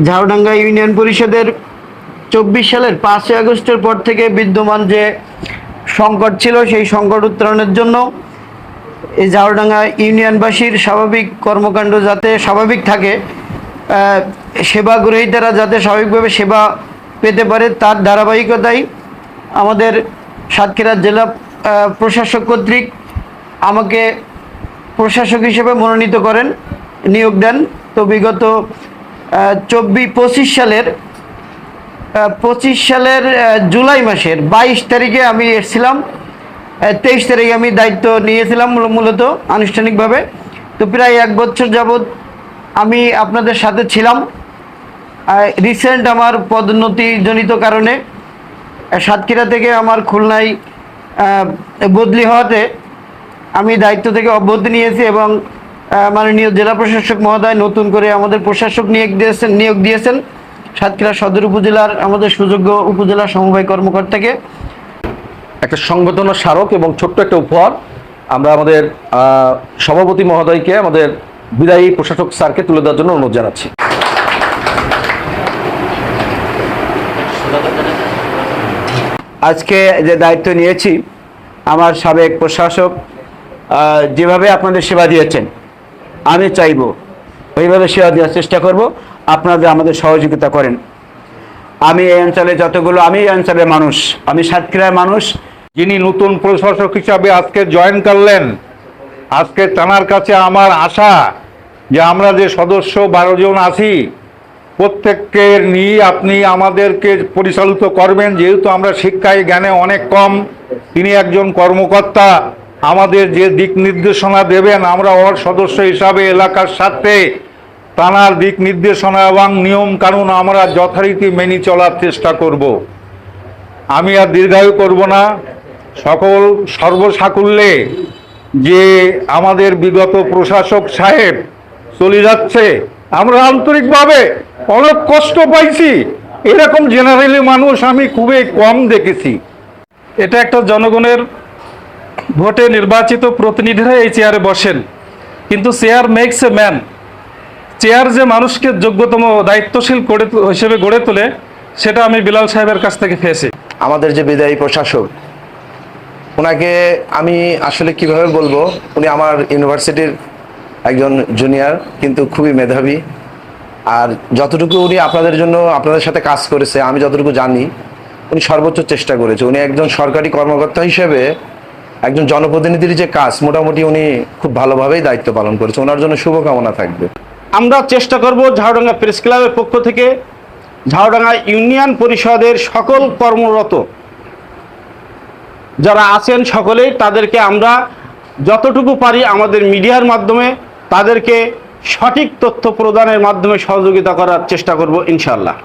ঝাড়ডাঙ্গা union পরিষদের 24 সালের 5ই আগস্টের পর থেকে বিদ্যমান যে সংকট ছিল সেই সংকট উত্তরণের জন্য এই ঝাড়ডাঙ্গা ইউনিয়নবাসীর স্বাভাবিক কর্মকাণ্ড যাতে স্বাভাবিক থাকে, সেবা গ্রহীতারা যাতে স্বাভাবিকভাবে সেবা পেতে পারে, তার ধারাবাহিকতায় আমাদের সাতক্ষীরা জেলা প্রশাসক কর্তৃক আমাকে প্রশাসক হিসেবে মনোনীত করেন, নিয়োগ দেন। তো বিগত 25 সালের জুলাই মাসের 22 তারিখে আমি এসেছিলাম। 23 তারিখে আমি দায়িত্ব নিয়েছিলাম মূলত আনুষ্ঠানিকভাবে। তো প্রায় 1 বছর যাবৎ আমি আপনাদের সাথে ছিলাম। রিসেন্ট আমার পদোন্নতিজনিত কারণে সাতক্ষীরা থেকে আমার খুলনায় বদলি হওয়াতে আমি দায়িত্ব থেকে অব্যাহতি নিয়েছি এবং মাননীয় জেলা প্রশাসক মহোদয় নতুন করে আমাদের প্রশাসক নিয়োগ দিয়েছেন সাতক্ষীরা সদর উপজেলার আমাদের সুযোগ্য উপজেলা সমবায় কর্মকর্তাকে। একটা সংবর্ধনা স্মারক এবং ছোট্ট একটা উপহার আমরা আমাদের সভাপতি মহোদয়কে, আমাদের বিদায়ী প্রশাসক স্যারকে তুলে দেওয়ার জন্য অনুরোধ জানাচ্ছি। আজকে যে দায়িত্ব নিয়েছি, আমার সাবেক প্রশাসক যেভাবে আপনাদের সেবা দিয়েছেন আমি চাইব ওইভাবে সেবা দেওয়ার চেষ্টা করব। আপনাদের আমাদের সহযোগিতা করেন। আমি এই অঞ্চলে আমি এই অঞ্চলের মানুষ, আমি সাতক্ষীরার মানুষ। যিনি নতুন প্রশাসক হিসাবে আজকে জয়েন করলেন, আজকে তাঁর কাছে আমার আশা যে আমরা যে সদস্য 12 জন আছি প্রত্যেককে নিয়ে আপনি আমাদেরকে পরিচালিত করবেন। যেহেতু আমরা শিক্ষায় জ্ঞানে অনেক কম, তিনি একজন কর্মকর্তা, আমাদের যে দিক নির্দেশনা দেবেন আমরা ওর সদস্য হিসাবে এলাকার স্বার্থে তাঁর দিক নির্দেশনা এবং নিয়ম কানুন আমরা যথারীতি মেনে চলার চেষ্টা করব। আমি আর দীর্ঘায়ু করব না। সকল সর্বসাকুল্যে যে আমাদের বিগত প্রশাসক সাহেব চলে যাচ্ছে, আমরা আন্তরিকভাবে অনেক কষ্ট পাইছি। এরকম জেনারেলি মানুষ আমি খুবই কম দেখেছি। এটা একটা জনগণের ভোটে নির্বাচিত প্রতিনিধিরা এই চেয়ারে বসেন, কিন্তু chair makes a man. Chair যে মানুষকে যোগ্যতম দায়িত্বশীল হিসেবে গড়ে তোলে, সেটা আমি বিলাল সাহেবের কাছ থেকে পেয়েছি। আমাদের যে বিদায়ী প্রশাসক, ওনাকে আমি আসলে কিভাবে বলবো, উনি আমার ইউনিভার্সিটির একজন জুনিয়র, কিন্তু খুবই মেধাবী। আর যতটুকু উনি আপনাদের জন্য আপনাদের সাথে কাজ করেছে আমি যতটুকু জানি, উনি সর্বোচ্চ চেষ্টা করেছে। উনি একজন সরকারি কর্মকর্তা হিসেবে একজন জনপ্রতিনিধির যে কাজ মোটামুটি উনি খুব ভালোভাবেই দায়িত্ব পালন করেছে। ওনার জন্য শুভকামনা থাকবে। আমরা চেষ্টা করব ঝাড়ডাঙ্গা প্রেস ক্লাবের পক্ষ থেকে ঝাড়ডাঙ্গা ইউনিয়ন পরিষদের সকল কর্মরত যারা আছেন সকলেই তাদেরকে আমরা যতটুকু পারি আমাদের মিডিয়ার মাধ্যমে তাদেরকে সঠিক তথ্য প্রদানের মাধ্যমে সহযোগিতা করার চেষ্টা করব ইনশাআল্লাহ।